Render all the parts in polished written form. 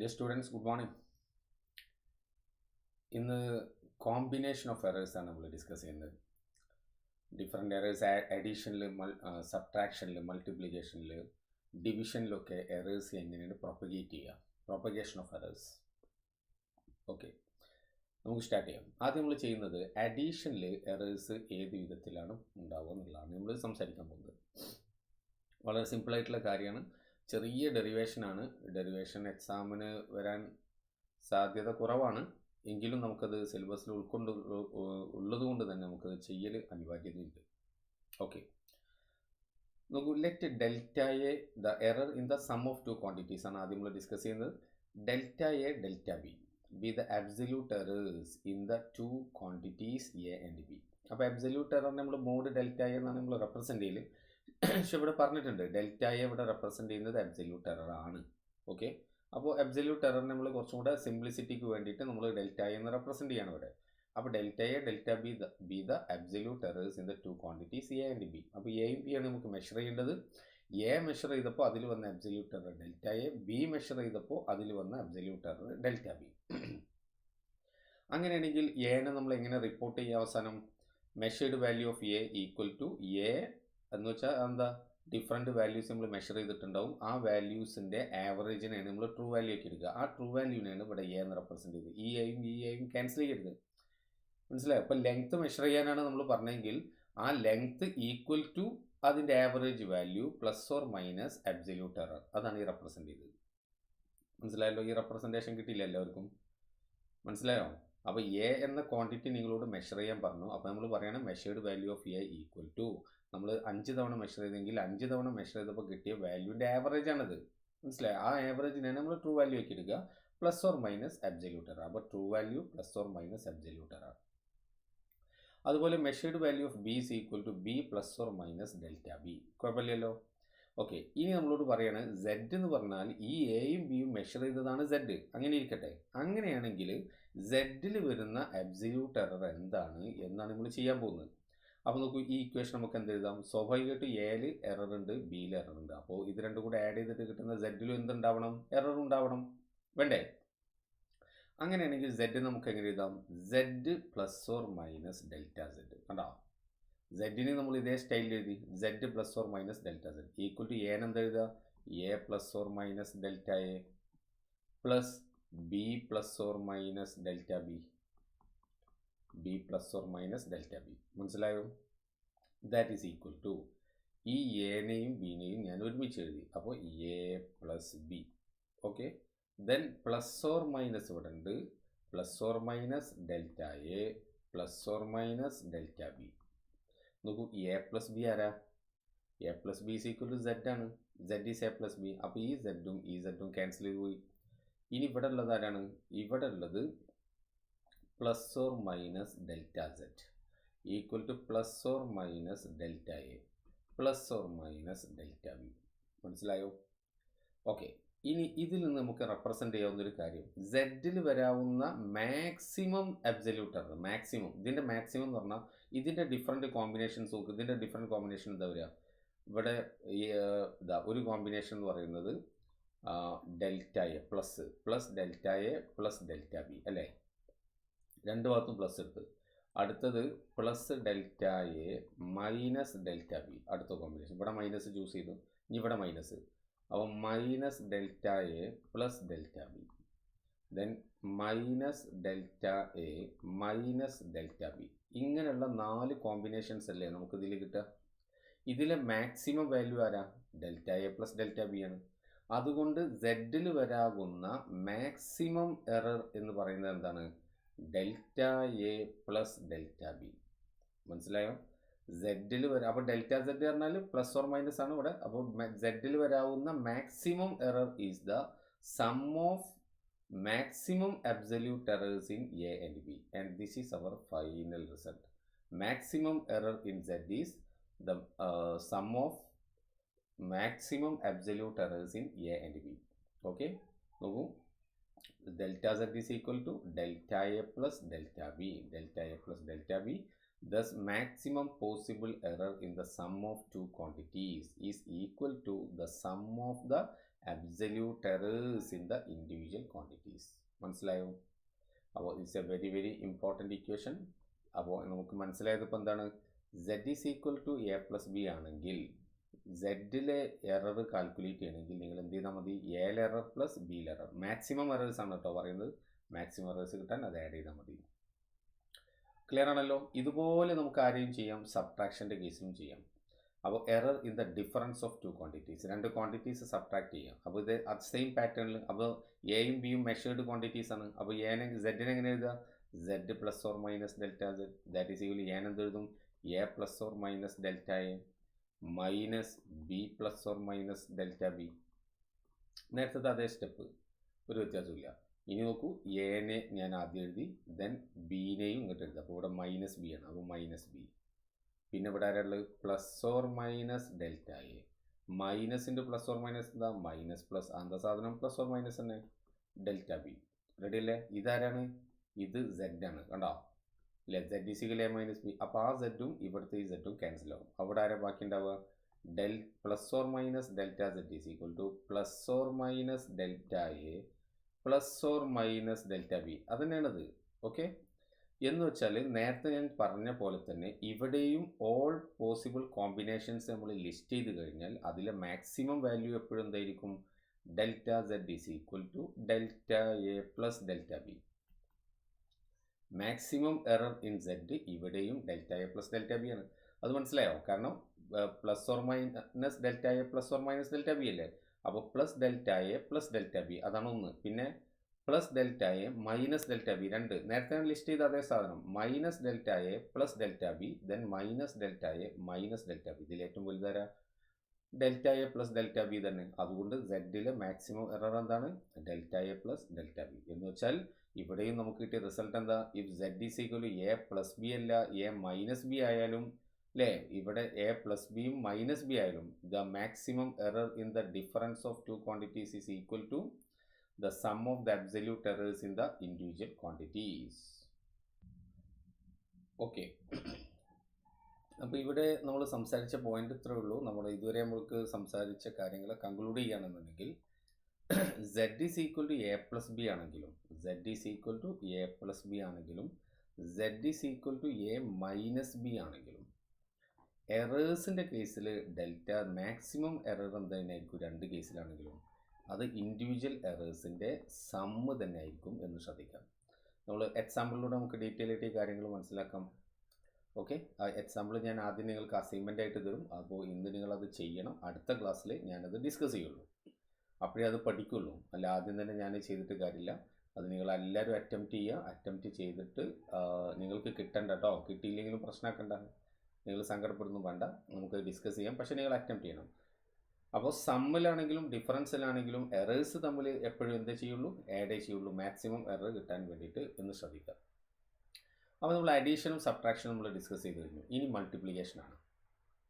Dear students, good morning. ഇന്ന് combination of errors ആണ് നമ്മൾ ഡിസ്കസ് ചെയ്യുന്നത്. ഡിഫറെൻ്റ് എറേഴ്സ് അഡീഷനിൽ, സബ്ട്രാക്ഷനിൽ, മൾട്ടിപ്ലിക്കേഷനിൽ, ഡിവിഷനിലൊക്കെ എറേഴ്സ് എങ്ങനെയാണ് പ്രൊപ്പഗേറ്റ് ചെയ്യുക, പ്രൊപ്പഗേഷൻ ഓഫ് എറേഴ്സ്. ഓക്കെ, നമുക്ക് സ്റ്റാർട്ട് ചെയ്യാം. ആദ്യം നമ്മൾ ചെയ്യുന്നത് അഡീഷനിൽ എറേഴ്സ് ഏത് വിധത്തിലാണ് ഉണ്ടാവുക എന്നുള്ളതാണ് നമ്മൾ സംസാരിക്കാൻ പോകുന്നത്. വളരെ സിമ്പിളായിട്ടുള്ള കാര്യമാണ്. ചെറിയ ഡെറിവേഷനാണ്. ഡെറിവേഷൻ എക്സാമിന് വരാൻ സാധ്യത കുറവാണ്, എങ്കിലും നമുക്കത് സിലബസിൽ ഉള്ളതുകൊണ്ട് തന്നെ നമുക്കത് ചെയ്യൽ അനിവാര്യതയുണ്ട്. ഓക്കെ, നോക്കൂ. Let delta A the error in the sum of two quantities ആണ് ആദ്യം നമ്മൾ ഡിസ്കസ് ചെയ്യുന്നത്. Delta A delta B the absolute errors in the two quantities A and B. അപ്പോൾ അബ്സല്യൂട്ട് എറർ നമ്മൾ മോഡ് ഡെൽറ്റ എ എന്നാണ് നമ്മൾ represent ചെയ്യൽ. പക്ഷെ ഇവിടെ പറഞ്ഞിട്ടുണ്ട് ഡെൽറ്റ എ ഇവിടെ റെപ്രസെൻ്റ് ചെയ്യുന്നത് അബ്സല്യൂട്ട് എറർ ആണ്. ഓക്കെ, അപ്പോൾ അബ്സല്യൂട്ട് എറർ നമ്മൾ കുറച്ചും കൂടെ സിംപ്ലിസിറ്റിക്ക് വേണ്ടിയിട്ട് നമ്മൾ ഡെൽറ്റ എ എന്ന് റെപ്രസെൻ്റ് ചെയ്യാണ് ഇവിടെ. അപ്പോൾ delta A delta B the absolute errors in the two quantities A and B. അപ്പോൾ എയും ബി ആണ് നമുക്ക് മെഷർ ചെയ്യേണ്ടത്. എ മെഷർ ചെയ്തപ്പോൾ അതിൽ വന്ന absolute error delta A, B measure ചെയ്തപ്പോൾ അതിൽ വന്ന അബ്സല്യൂട്ട് എറർ ഡെൽറ്റ ബി. അങ്ങനെയാണെങ്കിൽ എനെ നമ്മൾ എങ്ങനെ റിപ്പോർട്ട് ചെയ്യുക? അവസാനം measured value of A equal to A എന്ന് വെച്ചാൽ എന്താ, ഡിഫറെൻറ്റ് വാല്യൂസ് നമ്മൾ മെഷർ ചെയ്തിട്ടുണ്ടാവും. ആ വാല്യൂസിൻ്റെ ആവറേജിനെയാണ് നമ്മൾ ട്രൂ വാല്യൂ ആക്കി എടുക്കുക. ആ ട്രൂ വാല്യൂവിനെയാണ് ഇവിടെ എ എന്ന് റെപ്രസെൻറ്റ് ചെയ്ത്. ഈ എയും ക്യാൻസൽ ചെയ്യരുത്, മനസ്സിലായോ? അപ്പോൾ ലെങ്ത്ത് മെഷർ ചെയ്യാനാണ് നമ്മൾ പറഞ്ഞെങ്കിൽ ആ ലെങ്ത്ത് ഈക്വൽ ടു അതിൻ്റെ average value plus or minus absolute error, അതാണ് ഈ റെപ്രസെൻറ്റ് ചെയ്തത്. മനസ്സിലായല്ലോ? ഈ റെപ്രസെൻറ്റേഷൻ കിട്ടിയില്ല എല്ലാവർക്കും? മനസ്സിലായോ? അപ്പോൾ എ എന്ന ക്വാണ്ടിറ്റി നിങ്ങളോട് മെഷർ ചെയ്യാൻ പറഞ്ഞു. അപ്പോൾ നമ്മൾ പറയണം measured value of A equal to, നമ്മൾ 5 തവണ മെഷർ ചെയ്തെങ്കിൽ 5 തവണ മെഷർ ചെയ്തപ്പോൾ കിട്ടിയ വാല്യൂൻ്റെ ആവറേജ് ആണത്. മനസ്സിലായോ? ആ ആവറേജിനാണ് നമ്മൾ ട്രൂ വാല്യൂ ആക്കി എടുക്കുക, plus or minus absolute error. അപ്പോൾ true value plus or minus absolute error. അതുപോലെ measured value of B is equal to B plus or minus delta B. കുഴപ്പമില്ലല്ലോ? ഓക്കെ, ഇനി നമ്മളോട് പറയാണ് സെഡ് എന്ന് പറഞ്ഞാൽ ഈ എയും ബിയും മെഷർ ചെയ്തതാണ് സെഡ്. അങ്ങനെ ഇരിക്കട്ടെ. അങ്ങനെയാണെങ്കിൽ സെഡിൽ വരുന്ന അബ്സല്യൂട്ട് എറർ എന്താണ് എന്നാണ് നമ്മൾ ചെയ്യാൻ പോകുന്നത്. അപ്പോൾ നോക്കൂ, ഈ ഇക്വേഷൻ നമുക്ക് എന്ത് എഴുതാം? സ്വാഭാവികമായിട്ട് എയിൽ എറർ ഉണ്ട്, ബിയിൽ എറർ ഉണ്ട്. അപ്പോൾ ഇത് രണ്ടും കൂടെ ആഡ് ചെയ്തിട്ട് കിട്ടുന്ന സെഡിലും എന്തുണ്ടാവണം? എറർ ഉണ്ടാവണം, വേണ്ടേ? അങ്ങനെയാണെങ്കിൽ സെഡ് നമുക്ക് എങ്ങനെ എഴുതാം? Z plus or minus delta Z. കണ്ടോ? സെഡിന് നമ്മൾ ഇതേ സ്റ്റൈലിൽ എഴുതി, Z plus or minus delta Z equal to എൻ എന്ത് എഴുതുക? A plus or minus delta A plus B plus or minus delta B, B plus or minus delta B. മനസ്സിലായോ? ദാറ്റ് ഈസ് ഈക്വൽ ടു, ഈ എനെയും ബിനെയും ഞാൻ ഒരുമിച്ച് എഴുതി. അപ്പോൾ A plus B. Okay, then plus or minus ഇവിടെ ഉണ്ട്, plus or minus delta A plus or minus delta B. നോക്കൂ, എ പ്ലസ് ബി ആരാ? A plus B is equal to Z ആണ്. Z is A plus B. അപ്പോൾ ഈ സെഡും cancel ചെയ്ത് പോയി. ഇനി ഇവിടെ ഉള്ളത് ആരാണ്? ഇവിടെ ഉള്ളത് plus or minus delta Z equal to plus or minus delta A plus or minus delta B. മനസ്സിലായോ? ഓക്കെ, ഇനി ഇതിൽ നിന്ന് നമുക്ക് റെപ്രസെൻ്റ് ചെയ്യാവുന്നൊരു കാര്യം, സെഡിൽ വരാവുന്ന മാക്സിമം അബ്സല്യൂട്ട് എറർ. മാക്സിമം, ഇതിൻ്റെ മാക്സിമം എന്ന് പറഞ്ഞാൽ ഇതിൻ്റെ ഡിഫറെൻറ്റ് കോമ്പിനേഷൻസ് നോക്കും. ഇതിൻ്റെ ഡിഫറെൻറ്റ് കോമ്പിനേഷൻ എന്താ വരിക? ഇവിടെ ഇതാ ഒരു കോമ്പിനേഷൻ എന്ന് പറയുന്നത് delta A plus delta A plus delta B അല്ലേ? രണ്ട് ഭാഗത്തും പ്ലസ് എടുത്ത്. അടുത്തത് plus delta A minus delta B, അടുത്ത കോമ്പിനേഷൻ. ഇവിടെ മൈനസ് ചൂസ് ചെയ്തു, ഇനി ഇവിടെ മൈനസ്. അപ്പോൾ minus delta A plus delta B, then minus delta A minus delta B. ഇങ്ങനെയുള്ള 4 കോമ്പിനേഷൻസ് അല്ലേ നമുക്ക് ഇതിൽ കിട്ടുക? ഇതിലെ മാക്സിമം വാല്യൂ ആരാ? Delta A plus delta B ആണ്. അതുകൊണ്ട് സെഡിൽ വരാകുന്ന മാക്സിമം എറർ എന്ന് പറയുന്നത് എന്താണ്? Delta A plus delta B. മനസ്സിലായോ? സെഡിൽ വരാം. അപ്പോൾ ഡെൽറ്റ സെഡ് പറഞ്ഞാൽ പ്ലസ് ഓർ മൈനസ് ആണ് ഇവിടെ. അപ്പോൾ സെഡിൽ വരാവുന്ന maximum error is the sum of maximum absolute errors in A and B, and this is our final result. Maximum error in Z is the sum of maximum absolute errors in A and B. Okay, നോക്കൂ, delta z is equal to delta a plus delta b, delta a plus delta b. Thus maximum possible error in the sum of two quantities is equal to the sum of the absolute errors in the individual quantities. മനസ്സിലായോ? അപ്പോൾ it's a very very important equation. അപ്പോൾ നമുക്ക് മനസ്സിലായത് ഇപ്പോൾ എന്താണ്, z is equal to a plus B ആണെങ്കിൽ സെഡിലെ error calculate ചെയ്യണമെങ്കിൽ നിങ്ങൾ എന്ത് ചെയ്താൽ മതി, എയിൽ എറർ പ്ലസ് ബിയിൽ എറർ, മാക്സിമം എറേഴ്സ് ആണ് കേട്ടോ പറയുന്നത്, മാക്സിമം എറേഴ്സ് കിട്ടാൻ അത് ആഡ് ചെയ്താൽ മതി. ക്ലിയർ ആണല്ലോ? ഇതുപോലെ നമുക്ക് ആരെയും ചെയ്യാം, സബ്ട്രാക്ഷൻ്റെ കേസിലും ചെയ്യാം. അപ്പോൾ error in the difference of two quantities, രണ്ട് ക്വാണ്ടിറ്റീസ് സബ്ട്രാക്ട് ചെയ്യാം. അപ്പോൾ ഇത് അത് സെയിം പാറ്റേണിൽ, അപ്പോൾ എയും ബിയും മെഷേർഡ് ക്വാണ്ടിറ്റീസ് ആണ്. അപ്പോൾ എനെ സെഡിനെ എങ്ങനെ എഴുതുക, Z plus or minus delta Z, that is equal എൻ എന്ത് എഴുതും, A plus or minus delta A minus B plus or minus delta B. നേരത്തെ അതേ സ്റ്റെപ്പ്, ഒരു വ്യത്യാസമില്ല. ഇനി നോക്കൂ, എനെ ഞാൻ ആദ്യം എഴുതി, ദെൻ ബീനെയും ഇങ്ങോട്ട് എഴുതി. അപ്പോൾ ഇവിടെ മൈനസ് ബി ആണ്, അപ്പോൾ മൈനസ് ബി. പിന്നെ ഇവിടെ ആരാളുള്ളത്, plus or minus delta A, മൈനസിൻ്റെ പ്ലസ് ഓർ മൈനസ് എന്താ, മൈനസ് പ്ലസ്, എന്താ സാധനം പ്ലസ് ഓർ മൈനസ് തന്നെ, ഡെൽറ്റ ബി. റെഡി അല്ലേ? ഇതാരാണ്, ഇത് സെഡ് ആണ്, കണ്ടോ അല്ലേ, Z is equal A minus B. അപ്പോൾ ആ സെഡും ഇവിടുത്തെ ഈ സെഡും ക്യാൻസൽ ആവും. അവിടെ ആരാ ബാക്കി ഉണ്ടാവുക, plus or minus delta Z is equal to plus or minus delta A plus or minus delta B. അതന്നെയാണത്. ഓക്കെ, എന്ന് വെച്ചാൽ നേരത്തെ ഞാൻ പറഞ്ഞ പോലെ തന്നെ ഇവിടെയും ഓൾ പോസിബിൾ കോമ്പിനേഷൻസ് നമ്മൾ ലിസ്റ്റ് ചെയ്ത് കഴിഞ്ഞാൽ അതിലെ മാക്സിമം വാല്യൂ എപ്പോഴും എന്തായിരിക്കും, delta Z is equal to delta A plus delta B. Maximum error in Z ഇവിടെയും delta A plus delta B ആണ്. അത് മനസ്സിലായോ? കാരണം plus or minus delta A plus or minus delta B അല്ലേ. അപ്പോൾ plus delta A plus delta B അതാണ് ഒന്ന്. പിന്നെ plus delta A minus delta B രണ്ട്. നേരത്തെ ലിസ്റ്റ് ചെയ്ത അതേ സാധനം, minus delta A plus delta B then minus delta A minus delta B. ഇതിൽ ഏറ്റവും വലുതാരാ, delta A plus delta B തന്നെ. അതുകൊണ്ട് സെഡിലെ മാക്സിമം എറർ എന്താണ്, delta A plus delta B. എന്ന് വെച്ചാൽ ഇവിടെയും നമുക്ക് കിട്ടിയ റിസൾട്ട് എന്താ, if Z is equal to A plus B അല്ല എ മൈനസ് ബി ആയാലും അല്ലേ, ഇവിടെ എ പ്ലസ് ബിയും മൈനസ് ബി ആയാലും the maximum error in the difference of two quantities is equal to the sum of the absolute errors in the individual quantities. Okay, അപ്പോൾ ഇവിടെ നമ്മൾ സംസാരിച്ച പോയിന്റ് ഇത്രേ ഉള്ളൂ. നമ്മൾ ഇതുവരെ നമ്മൾക്ക് സംസാരിച്ച കാര്യങ്ങൾ കൺക്ലൂഡ് ചെയ്യുകയാണെന്നുണ്ടെങ്കിൽ z is equal to A plus B ആണെങ്കിലും z is equal to A plus B ആണെങ്കിലും z is equal to A minus B ആണെങ്കിലും എറേഴ്സിൻ്റെ കേസിൽ ഡെൽറ്റ മാക്സിമം എറർ എന്തായിരിക്കും രണ്ട് കേസിലാണെങ്കിലും അത് ഇൻഡിവിജ്വൽ എറേഴ്സിൻ്റെ സമ്മ് തന്നെ ആയിരിക്കും എന്ന് ശ്രദ്ധിക്കാം. നമ്മൾ എക്സാമ്പിളിലൂടെ നമുക്ക് ഡീറ്റെയിൽ ആയിട്ട് ഈ കാര്യങ്ങൾ മനസ്സിലാക്കാം. ഓക്കെ, ആ എക്സാമ്പിൾ ഞാൻ ആദ്യം നിങ്ങൾക്ക് അസൈൻമെൻ്റ് ആയിട്ട് തരും. അപ്പോൾ ഇന്ന് നിങ്ങളത് ചെയ്യണം. അടുത്ത ക്ലാസ്സിൽ ഞാനത് ഡിസ്കസ് ചെയ്യുള്ളൂ, അപ്പോഴേ അത് പഠിക്കുള്ളൂ. അല്ല ആദ്യം തന്നെ ഞാൻ ചെയ്തിട്ട് കാര്യമില്ല. അത് നിങ്ങളെല്ലാവരും അറ്റംപ്റ്റ് ചെയ്യുക. അറ്റംപ്റ്റ് ചെയ്തിട്ട് നിങ്ങൾക്ക് കിട്ടണ്ട കേട്ടോ. കിട്ടിയില്ലെങ്കിലും പ്രശ്നമാക്കണ്ട, നിങ്ങൾ സങ്കടപ്പെടുന്നു വേണ്ട, നമുക്ക് ഡിസ്കസ് ചെയ്യാം. പക്ഷേ നിങ്ങൾ അറ്റംപ്റ്റ് ചെയ്യണം. അപ്പോൾ സമ്മിലാണെങ്കിലും ഡിഫറൻസിലാണെങ്കിലും എറേഴ്സ് തമ്മിൽ എപ്പോഴും എന്താ ചെയ്യുള്ളൂ, ആഡേ ചെയ്യുള്ളൂ, മാക്സിമം എറർ കിട്ടാൻ വേണ്ടിയിട്ട് എന്ന് ശ്രദ്ധിക്കുക. അപ്പോൾ നമ്മൾ അഡീഷനും സബ്ട്രാക്ഷനും നമ്മൾ ഡിസ്കസ് ചെയ്ത് കഴിഞ്ഞു. ഇനി മൾട്ടിപ്ലിക്കേഷനാണ്.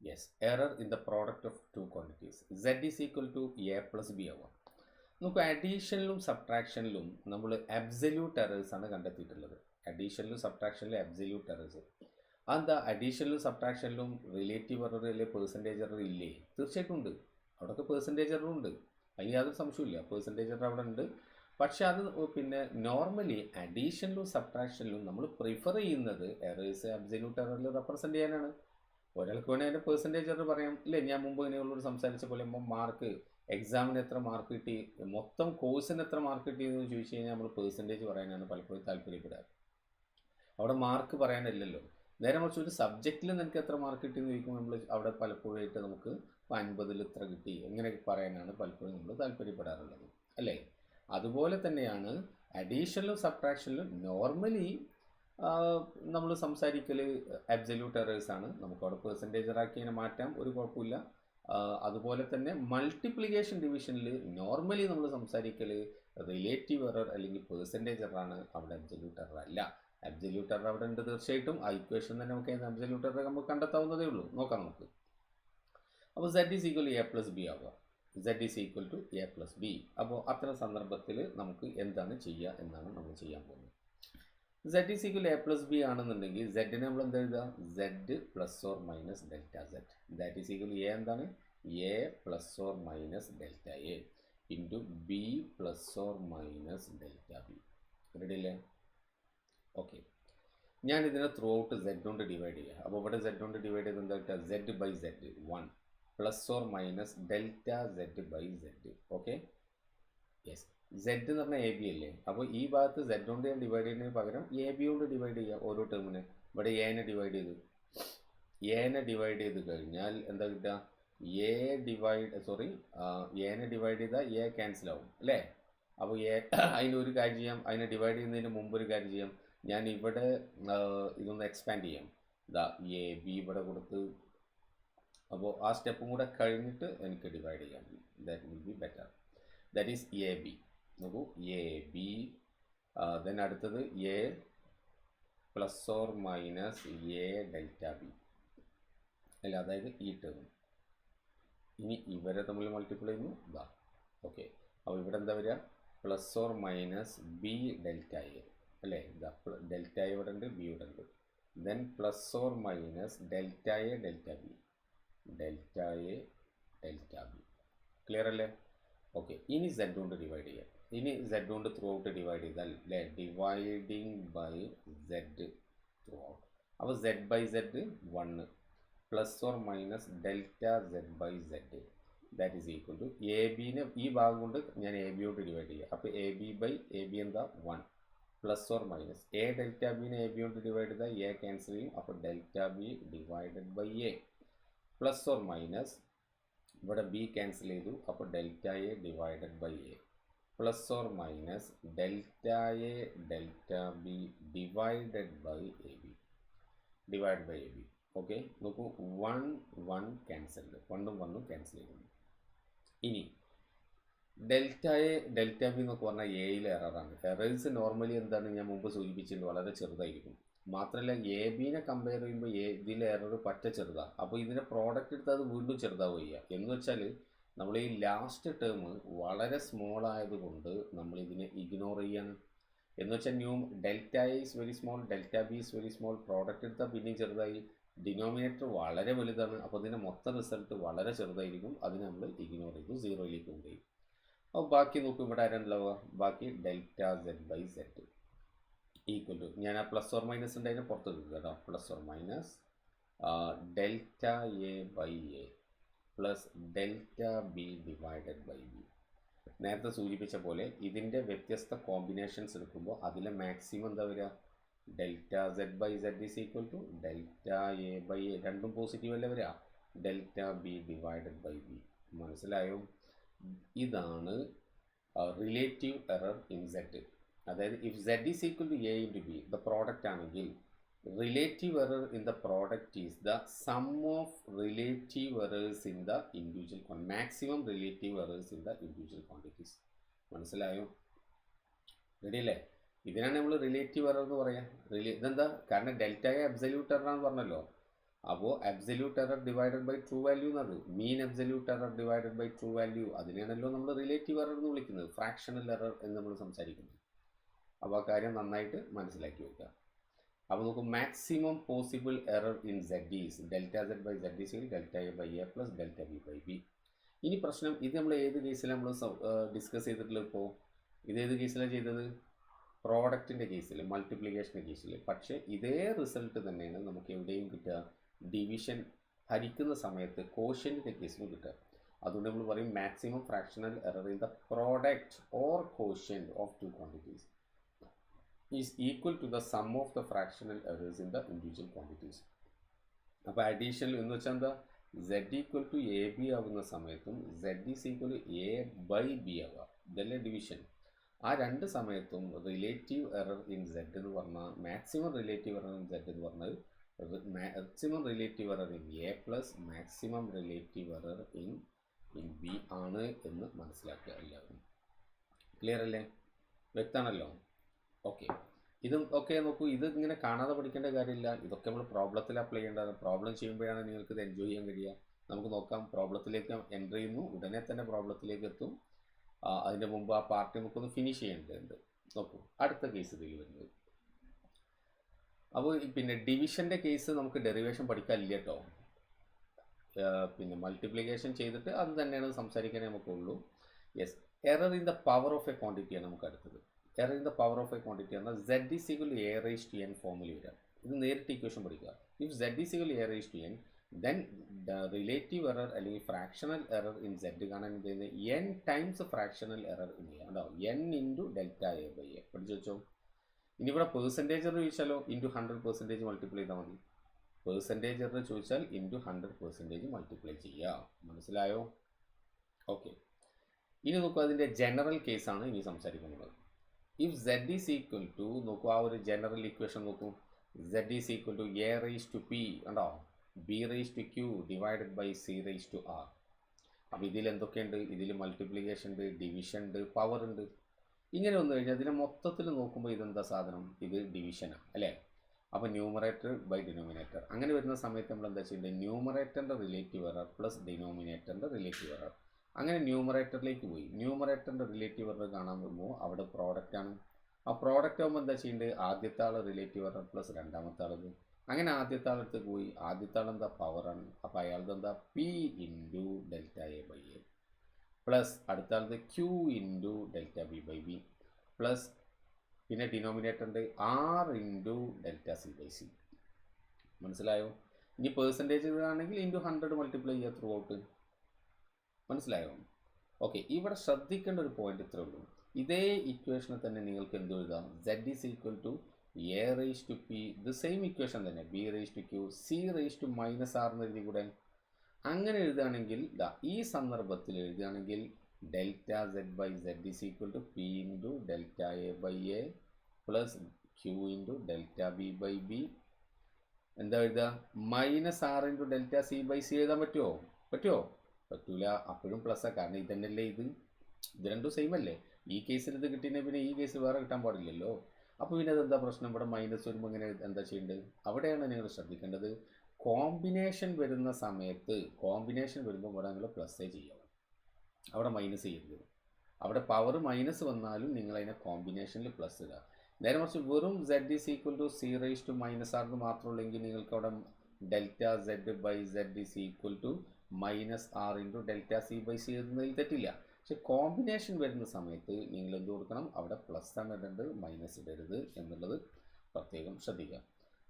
Yes, error in the product of two quantities z is equal to A plus B ആവാം. നമുക്ക് അഡീഷനിലും സബ്ട്രാക്ഷനിലും നമ്മൾ അബ്സല്യൂട്ട് എറേഴ്സാണ് കണ്ടെത്തിയിട്ടുള്ളത്. അഡീഷനിലും സബ്ട്രാക്ഷനിലും അബ്സല്യൂട്ട് എറേഴ്സ്. അതെന്താ, അഡീഷനിലും സബ്ട്രാക്ഷനിലും റിലേറ്റീവ് എറർ അല്ലെ പെർസെൻറ്റേജ് എറർ ഇല്ലേ? തീർച്ചയായിട്ടും ഉണ്ട്. അവിടെയൊക്കെ പെർസെൻറ്റേജ് എറർ ഉണ്ട്, അതിന് യാതൊരു സംശയമില്ല. പെർസെൻറ്റേജ് എറർ അവിടെ ഉണ്ട്. പക്ഷെ അത് പിന്നെ നോർമലി അഡീഷനിലും സബ്ട്രാക്ഷനിലും നമ്മൾ പ്രിഫർ ചെയ്യുന്നത് എറേഴ്സ് അബ്സല്യൂട്ട് എററിൽ റെപ്രസെൻറ്റ് ചെയ്യാനാണ്. ഒരാൾക്ക് വേണമെങ്കിൽ അതിൻ്റെ പെർസെൻറ്റേജ് എറർ പറയാം ഇല്ലേ. ഞാൻ മുമ്പ് ഇങ്ങനെയുള്ളൊരു സംസാരിച്ച പോലെ മാർക്ക്, എക്സാമിന് എത്ര മാർക്ക് കിട്ടി, മൊത്തം കോഴ്സിന് എത്ര മാർക്ക് കിട്ടിയെന്ന് ചോദിച്ചു കഴിഞ്ഞാൽ നമ്മൾ പെർസെൻറ്റേജ് പറയാനാണ് പലപ്പോഴും താല്പര്യപ്പെടാറ്. അവിടെ മാർക്ക് പറയാനില്ലല്ലോ. നേരെ മറിച്ച് ഒരു സബ്ജക്റ്റിൽ നിനക്ക് എത്ര മാർക്ക് കിട്ടിയെന്ന് ചോദിക്കുമ്പോൾ നമ്മൾ അവിടെ പലപ്പോഴായിട്ട് നമുക്ക് 50-ൽ ഇത്ര കിട്ടി എങ്ങനെ പറയാനാണ് പലപ്പോഴും നമ്മൾ താല്പര്യപ്പെടാറുള്ളത് അല്ലേ. അതുപോലെ തന്നെയാണ് അഡീഷനിലും സബ്ട്രാക്ഷനിലും നോർമലി നമ്മൾ സംസാരിക്കൽ അബ്സല്യൂട്ട് എറേഴ്സാണ്. നമുക്കവിടെ പെർസെൻറ്റേജ് എറാക്കിയതിനെ മാറ്റാം, ഒരു കുഴപ്പമില്ല. അതുപോലെ തന്നെ മൾട്ടിപ്ലിക്കേഷൻ ഡിവിഷനിൽ നോർമലി നമ്മൾ സംസാരിക്കൽ റിലേറ്റീവ് എറർ അല്ലെങ്കിൽ പെർസെൻറ്റേജ് എററാണ്, അവിടെ അബ്സല്യൂട്ട് എറർ അല്ല. അബ്സല്യൂട്ട് എറർ അവിടെ ഉണ്ട് തീർച്ചയായിട്ടും. ആ ഇക്വേഷൻ തന്നെ നമുക്ക് അബ്സല്യൂട്ട് എറർ നമുക്ക് കണ്ടെത്താവുന്നതേ ഉള്ളൂ. നോക്കാം നമുക്ക്. അപ്പോൾ z is equal to A plus B ആവുക, z is equal to A plus B. അപ്പോൾ അത്തരം സന്ദർഭത്തിൽ നമുക്ക് എന്താണ് ചെയ്യുക എന്നാണ് നമ്മൾ ചെയ്യാൻ പോകുന്നത്. z is equal A plus B ആണെന്നുണ്ടെങ്കിൽ z നമ്മൾ എന്താ എഴുതുക, z plus or minus delta z. That is equal A എന്താണ്, A plus or minus delta A. Into B plus or minus delta B. Ready അല്ലേ? Okay, ഞാൻ ഇതിനെ through out Z കൊണ്ട് divide ചെയ്യുക. അപ്പോൾ ഇവിടെ സെഡ് കൊണ്ട് ഡിവൈഡ് ചെയ്ത് എന്താ കിട്ടുക? Z by Z 1 plus or minus delta Z by Z. Okay, yes. Z എന്ന് പറഞ്ഞാൽ എ ബി അല്ലേ? അപ്പോൾ ഈ ഭാഗത്ത് സെഡ് കൊണ്ട് ഞാൻ ഡിവൈഡ് ചെയ്യുന്നതിന് പകരം എ ബി കൊണ്ട് ഡിവൈഡ് ചെയ്യുക ഓരോ ടേമിനെ. ഇവിടെ എനെ ഡിവൈഡ് ചെയ്ത് കഴിഞ്ഞാൽ എന്താ കിട്ടുക? എനെ ഡിവൈഡ് ചെയ്താൽ എ ക്യാൻസൽ ആവും അല്ലേ? അപ്പോൾ അതിനൊരു കാര്യം ചെയ്യാം, അതിനെ ഡിവൈഡ് ചെയ്യുന്നതിന് മുമ്പ് ഒരു കാര്യം ചെയ്യാം. ഞാൻ ഇവിടെ ഇതൊന്ന് എക്സ്പാൻഡ് ചെയ്യാം. ഇതാ എ ബി ഇവിടെ കൊടുത്ത്, അപ്പോൾ ആ സ്റ്റെപ്പും കൂടെ കഴിഞ്ഞിട്ട് എനിക്ക് ഡിവൈഡ് ചെയ്യാം. That will be better. That is A B. നോക്കൂ, എ ബി, ദെൻ അടുത്തത് A plus or minus A delta B അല്ല, അതായത് ഈ ടേം. ഇനി ഇവരെ തമ്മിൽ മൾട്ടിപ്ലൈ ചെയ്യുന്നു. ഇതാ ഓക്കെ. അപ്പോൾ ഇവിടെ എന്താ വരിക? Plus or minus B delta A അല്ലേ? ഇതാ ഡെൽറ്റ എ ഇവിടെ ഉണ്ട്, ബി ഇവിടെ ഉണ്ട്. Then plus or minus delta A delta B, delta A delta B. Clear അല്ലേ? ഓക്കെ, ഇനി സെഡ് കൊണ്ട് ഡിവൈഡ് ചെയ്യാം. ഇനി സെഡ് കൊണ്ട് ത്രൂ ഔട്ട് ഡിവൈഡ് ചെയ്താൽ അല്ലേ, dividing by Z through out. അപ്പോൾ Z by Z 1 plus or minus delta Z by Z, that is equal to A ബിനെ ഈ ഭാഗം കൊണ്ട് ഞാൻ എ ബിയോട് ഡിവൈഡ് ചെയ്യുക. അപ്പോൾ A B by A B എന്താ? 1 plus or minus A delta ബിനെ എ ബി കൊണ്ട് ഡിവൈഡ് ചെയ്താൽ എ ക്യാൻസൽ ചെയ്യും. അപ്പോൾ delta B divided by A plus or minus ഇവിടെ ബി ക്യാൻസൽ ചെയ്തു. അപ്പോൾ delta A divided by A plus or minus delta A delta B divided by A B, divide by A B. Okay, നോക്കൂ, 1 1 cancelled, 1ഉം 1ഉം cancel ചെയ്യുന്നു. ഇനി delta A delta B എന്നൊക്കെ പറഞ്ഞാൽ എയിലെ എററാണ്. Errors normally എന്താണ്, ഞാൻ മുമ്പ് സൂചിപ്പിച്ചിട്ടുണ്ട്, വളരെ ചെറുതായിരിക്കും. മാത്രമല്ല എ ബിനെ കമ്പയർ ചെയ്യുമ്പോൾ ഇതിലെ എറർ പറ്റ ചെറുതാണ്. അപ്പോൾ ഇതിനെ പ്രോഡക്റ്റ് എടുത്താൽ അത് വീണ്ടും ചെറുതാവുക. എന്ന് വെച്ചാൽ നമ്മൾ ഈ ലാസ്റ്റ് ടേം വളരെ സ്മോൾ ആയതുകൊണ്ട് നമ്മൾ ഇതിനെ ഇഗ്നോർ ചെയ്യാണ്. എന്ന് വെച്ചാൽ delta A is very small, delta B is very small. Product എടുത്താൽ പിന്നെയും ചെറുതായി, ഡിനോമിനേറ്റർ വളരെ വലുതാണ്. അപ്പോൾ ഇതിൻ്റെ മൊത്തം റിസൾട്ട് വളരെ ചെറുതായിരിക്കും. അതിനെ നമ്മൾ ഇഗ്നോർ ചെയ്തു, 0യിലേക്ക് കൊണ്ടുപോയി. അപ്പോൾ ബാക്കി നോക്കും, ഇവിടെ ആരാണ്ടാവുക? ബാക്കി delta Z by z equal to, ഞാൻ ആ പ്ലസ് ഓർ മൈനസ് ഉണ്ട് അതിനെ പുറത്ത് എടുക്കുക കേട്ടോ. Plus or minus delta A by A plus delta B divided by b. നേരത്തെ സൂചിപ്പിച്ച പോലെ ഇതിൻ്റെ വ്യത്യസ്ത കോമ്പിനേഷൻസ് എടുക്കുമ്പോൾ അതിലെ മാക്സിമം എന്താ വരിക? Delta Z by Z is equal to delta A by A, രണ്ടും പോസിറ്റീവ് അല്ലേ വരിക? Delta B divided by B. മനസ്സിലായോ? ഇതാണ് റിലേറ്റീവ് എറർ ഇൻ സെഡ്. അതായത് if Z is equal to A into B the product ആണെങ്കിൽ relative error in the product is the sum of relative errors in the individual maximum relative errors in the individual quantities. മനസ്സിലായോ? Ready അല്ലേ? ഇതിനാണ് നമ്മൾ relative error എന്ന് പറയാം. ഇതെന്താ? കാരണം delta A absolute error ആണെന്ന് പറഞ്ഞല്ലോ. അപ്പോൾ absolute error divided by true value എന്നത് mean absolute error divided by true value, അതിനെയാണല്ലോ നമ്മൾ റിലേറ്റീവ് എറർ എന്ന് വിളിക്കുന്നത്, ഫ്രാക്ഷണൽ എറർ എന്ന് നമ്മൾ സംസാരിക്കുന്നത്. അപ്പോൾ ആ കാര്യം നന്നായിട്ട് മനസ്സിലാക്കി വെക്കുക. അപ്പോൾ നമുക്ക് maximum possible error in Z is delta Z by Z is delta A by A plus delta B by b. ഇനി പ്രശ്നം, ഇത് നമ്മൾ ഏത് കേസിലാണ് നമ്മൾ ഡിസ്കസ് ചെയ്തിട്ടുള്ളത്? ഇപ്പോൾ ഇതേത് കേസിലാണ് ചെയ്തത്? പ്രോഡക്റ്റിൻ്റെ കേസിൽ, മൾട്ടിപ്ലിക്കേഷൻ്റെ കേസിൽ. പക്ഷേ ഇതേ റിസൾട്ട് തന്നെയാണ് നമുക്ക് എവിടെയും കിട്ടുക, ഡിവിഷൻ ഹരിക്കുന്ന സമയത്ത് കോഷ്യൻ്റെ കേസിലും കിട്ടുക. അതുകൊണ്ട് നമ്മൾ പറയും maximum fractional error in the product or quotient of two quantities is equal to the sum of the fractional errors in the individual quantities. അപ്പോൾ അഡീഷണൽ എന്ന് വെച്ചാൽ എന്താ? Z equal to a b ആകുന്ന സമയത്തും z is equal to a by b ആവുക. ഇതല്ലേ division. ആ രണ്ട് സമയത്തും റിലേറ്റീവ് എറർ ഇൻ സെഡ് എന്ന് പറഞ്ഞാൽ maximum relative error in z എന്ന് പറഞ്ഞാൽ maximum relative error in a plus maximum relative error in b ആണ് എന്ന് മനസ്സിലാക്കുക എല്ലാവരും. ക്ലിയർ അല്ലേ? വ്യക്തമാണല്ലോ? ഓക്കെ, ഇതും ഒക്കെ നോക്കൂ, ഇത് ഇങ്ങനെ കാണാതെ പഠിക്കേണ്ട കാര്യമില്ല. ഇതൊക്കെ നമ്മൾ പ്രോബ്ലത്തിൽ അപ്ലൈ ചെയ്യേണ്ടതാണ്. പ്രോബ്ലം ചെയ്യുമ്പോഴാണ് നിങ്ങൾക്ക് ഇത് എൻജോയ് ചെയ്യാൻ കഴിയുക. നമുക്ക് നോക്കാം. പ്രോബ്ലത്തിലേക്ക് എൻ്റർ ചെയ്യുന്നു, ഉടനെ തന്നെ പ്രോബ്ലത്തിലേക്ക് എത്തും. അതിൻ്റെ മുമ്പ് ആ പാർട്ട് നമുക്കൊന്ന് ഫിനിഷ് ചെയ്യേണ്ടതുണ്ട്. നോക്കൂ, അടുത്ത കേസ് ഇതിൽ വരുന്നത്. അപ്പോൾ പിന്നെ ഡിവിഷൻ്റെ കേസ് നമുക്ക് ഡെറിവേഷൻ പഠിക്കാനില്ല കേട്ടോ. പിന്നെ മൾട്ടിപ്ലിക്കേഷൻ ചെയ്തിട്ട് അത് തന്നെയാണ് സംസാരിക്കാനേ നമുക്കുള്ളൂ. Yes, error in the power of A ക്വാണ്ടിറ്റിയാണ് നമുക്ക് അടുത്തത്. Error in the power of A quantity എന്നാൽ z is equal to a raise to n ഫോമിൽ വരാം. ഇത് നേരിട്ട് ഇക്വേഷൻ പഠിക്കുക. If z is equal to a raise to n then the relative error അല്ലെങ്കിൽ ഫ്രാക്ഷണൽ എറർ ഇൻ z കാണാൻ എന്ത് ചെയ്യുന്നത് n times fractional error in a ഉണ്ടാവും. n into delta a by a പഠിച്ചു വെച്ചോ. ഇനി ഇവിടെ പെർസെൻറ്റേജ് എറർ ചോദിച്ചാലോ ഇൻറ്റു 100% മൾട്ടിപ്ലൈ ചെയ്താൽ മതി. പെർസെൻറ്റേജ് എറർ ചോദിച്ചാൽ ഇൻറ്റു 100% മൾട്ടിപ്ലൈ ചെയ്യുക. മനസ്സിലായോ? ഓക്കെ. ഇനി നോക്കൂ, അതിൻ്റെ ജനറൽ കേസാണ് ഇനി സംസാരിക്കുന്നത്. If z is equal to നോക്കൂ, ആ ഒരു ജനറൽ ഇക്വേഷൻ നോക്കൂ. z is equal to a raise to p ഉണ്ടോ, b raise to q divided by c raise to r. അപ്പോൾ ഇതിൽ എന്തൊക്കെയുണ്ട്? ഇതിൽ മൾട്ടിപ്ലിക്കേഷൻ ഉണ്ട്, ഡിവിഷൻ ഉണ്ട്, പവർ ഉണ്ട്. ഇങ്ങനെ വന്നു കഴിഞ്ഞാൽ ഇതിനെ മൊത്തത്തിൽ നോക്കുമ്പോൾ ഇതെന്താ സാധനം? ഇത് ഡിവിഷനാണ് അല്ലേ? അപ്പോൾ ന്യൂമറേറ്റർ ബൈ ഡിനോമിനേറ്റർ. അങ്ങനെ വരുന്ന സമയത്ത് നമ്മൾ എന്താ ചെയ്യേണ്ടത്? ന്യൂമറേറ്ററിൻ്റെ റിലേറ്റീവ് എറർ പ്ലസ് ഡിനോമിനേറ്ററിൻ്റെ റിലേറ്റീവ് എറർ. അങ്ങനെ ന്യൂമറേറ്ററിലേക്ക് പോയി. ന്യൂമറേറ്ററിൻ്റെ റിലേറ്റീവ് എറർ കാണാൻ വരുമ്പോൾ അവിടെ പ്രോഡക്റ്റ് ആണ്. ആ പ്രോഡക്റ്റ് ആകുമ്പോൾ എന്താ ചെയ്യേണ്ടത്? ആദ്യത്തെ ആൾ റിലേറ്റീവ് എറർ പ്ലസ് രണ്ടാമത്തെ ആളത്. അങ്ങനെ ആദ്യത്തെ ആളടുത്ത് പോയി. ആദ്യത്തെ ആൾ എന്താ? പവറാണ്. അപ്പോൾ അയാളുടെ എന്താ? P into delta A by A plus അടുത്ത ആളത് Q into delta B by B plus പിന്നെ ഡിനോമിനേറ്ററിൻ്റെ R into delta C by C. മനസ്സിലായോ? ഇനി പെർസെൻറ്റേജ് ആണെങ്കിൽ ഇൻറ്റു 100 മൾട്ടിപ്ലൈ ചെയ്യുക ത്രൂ ഔട്ട്. മനസ്സിലായോ? ഓക്കെ. ഇവിടെ ശ്രദ്ധിക്കേണ്ട ഒരു പോയിന്റ് ഇത്രേ ഉള്ളൂ. ഇതേ ഇക്വേഷനെ തന്നെ നിങ്ങൾക്ക് എന്ത് എഴുതാം? z is equal to a raise to p, ഇത് സെയിം ഇക്വേഷൻ തന്നെ, b raise to q c raise to minus r എന്ന് എഴുതി കൂടെ? അങ്ങനെ എഴുതുകയാണെങ്കിൽ ഈ സന്ദർഭത്തിൽ എഴുതുകയാണെങ്കിൽ delta z by z is equal to p into delta a by a plus q into delta b by b. എന്താ എഴുതുക? Minus r into delta c by c എഴുതാൻ പറ്റുമോ? പറ്റൂല. അപ്പോഴും പ്ലസ്. കാരണം ഇതന്നെയല്ലേ ഇത് രണ്ടും സെയിം അല്ലേ? ഈ കേസിൽ ഇത് കിട്ടിയെങ്കിൽ പിന്നെ ഈ കേസിൽ വേറെ കിട്ടാൻ പാടില്ലല്ലോ. അപ്പോൾ പിന്നെ അതെന്താ പ്രശ്നം? ഇവിടെ മൈനസ് വരുമ്പോൾ ഇങ്ങനെ എന്താ ചെയ്യേണ്ടത്? അവിടെയാണ് നിങ്ങൾ ശ്രദ്ധിക്കേണ്ടത്. കോമ്പിനേഷൻ വരുന്ന സമയത്ത് ഇവിടെ നിങ്ങൾ പ്ലസ്സേ ചെയ്യണം, അവിടെ മൈനസ് ചെയ്യരുത്. അവിടെ പവർ മൈനസ് വന്നാലും നിങ്ങൾ അതിനെ കോമ്പിനേഷനിൽ പ്ലസ് ഇടുക. നേരെ മറിച്ച് വെറും z is equal to c raise to minus r എന്ന് മാത്രമുള്ളെങ്കിൽ നിങ്ങൾക്ക് അവിടെ delta z by z is equal to minus r into delta C by c എഴുതുന്നതിൽ തെറ്റില്ല. പക്ഷെ കോമ്പിനേഷൻ വരുന്ന സമയത്ത് നിങ്ങൾ എന്ത് കൊടുക്കണം? അവിടെ പ്ലസ് ആണ് ഇടേണ്ടത്, മൈനസ് ഇടരുത് എന്നുള്ളത് പ്രത്യേകം ശ്രദ്ധിക്കുക.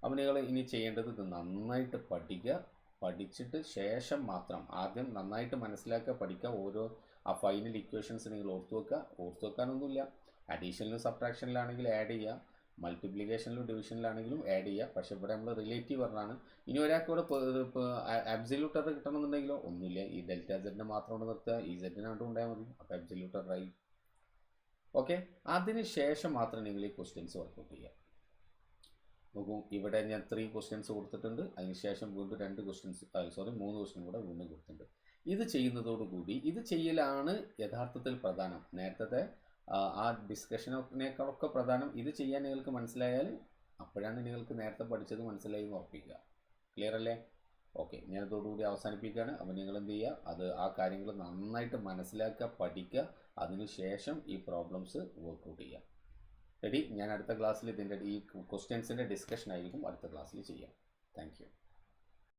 അപ്പോൾ നിങ്ങൾ ഇനി ചെയ്യേണ്ടത് ഇത് നന്നായിട്ട് പഠിക്കുക. പഠിച്ചിട്ട് ശേഷം മാത്രം ആദ്യം നന്നായിട്ട് മനസ്സിലാക്കുക, പഠിക്കുക. ഓരോ ആ ഫൈനൽ ഇക്വേഷൻസ് നിങ്ങൾ ഓർത്തു വെക്കാനൊന്നുമില്ല. അഡീഷനിലും സബ്ട്രാക്ഷനിലാണെങ്കിൽ ആഡ് ചെയ്യുക, മൾട്ടിപ്ലിക്കേഷനിലും ഡിവിഷനിലാണെങ്കിലും ആഡ് ചെയ്യുക. പക്ഷേ ഇവിടെ നമ്മൾ റിലേറ്റീവ് പറഞ്ഞാണ്. ഇനി ഒരാൾക്ക് ഇവിടെ അബ്സല്യൂട്ട് എറർ കിട്ടണമെന്നുണ്ടെങ്കിലോ ഒന്നുമില്ല, ഈ ഡെൽറ്റ സെഡിനെ മാത്രം കൊണ്ട് നിർത്തുക, ഈ സെഡിനാണ്ടും ഉണ്ടായാൽ മതി. അപ്പോൾ അബ്സല്യൂട്ട് എററായി. ഓക്കെ. അതിന് ശേഷം മാത്രം നിങ്ങൾ ഈ ക്വസ്റ്റ്യൻസ് വർക്കൗട്ട് ചെയ്യുക. നോക്കൂ, ഇവിടെ ഞാൻ 3 ക്വസ്റ്റ്യൻസ് കൊടുത്തിട്ടുണ്ട്. അതിനുശേഷം വീണ്ടും 3 ക്വസ്റ്റ്യൻ കൂടെ വീണ്ടും കൊടുത്തിട്ടുണ്ട്. ഇത് ചെയ്യുന്നതോടുകൂടി ഇത് ചെയ്യലാണ് യഥാർത്ഥത്തിൽ പ്രധാനം. നേരത്തെ ആ ഡിസ്കഷനേക്കാളൊക്കെ പ്രധാനം ഇത് ചെയ്യാൻ നിങ്ങൾക്ക് മനസ്സിലായാൽ അപ്പോഴാണ് നിങ്ങൾക്ക് നേരത്തെ പഠിച്ചത് മനസ്സിലായി എന്ന് ഉറപ്പിക്കുക. ക്ലിയർ അല്ലേ? ഓക്കെ. ഞാനതോടുകൂടി അവസാനിപ്പിക്കുകയാണ്. അപ്പോൾ നിങ്ങൾ എന്ത് ചെയ്യുക? ആ കാര്യങ്ങൾ നന്നായിട്ട് മനസ്സിലാക്കുക, പഠിക്കുക. അതിനുശേഷം ഈ പ്രോബ്ലംസ് വർക്കൗട്ട് ചെയ്യുക. റെഡി? ഞാൻ അടുത്ത ക്ലാസ്സിൽ ഈ ക്വസ്റ്റ്യൻസിൻ്റെ ഡിസ്കഷൻ ആയിരിക്കും അടുത്ത ക്ലാസ്സിൽ ചെയ്യാം. Thank you.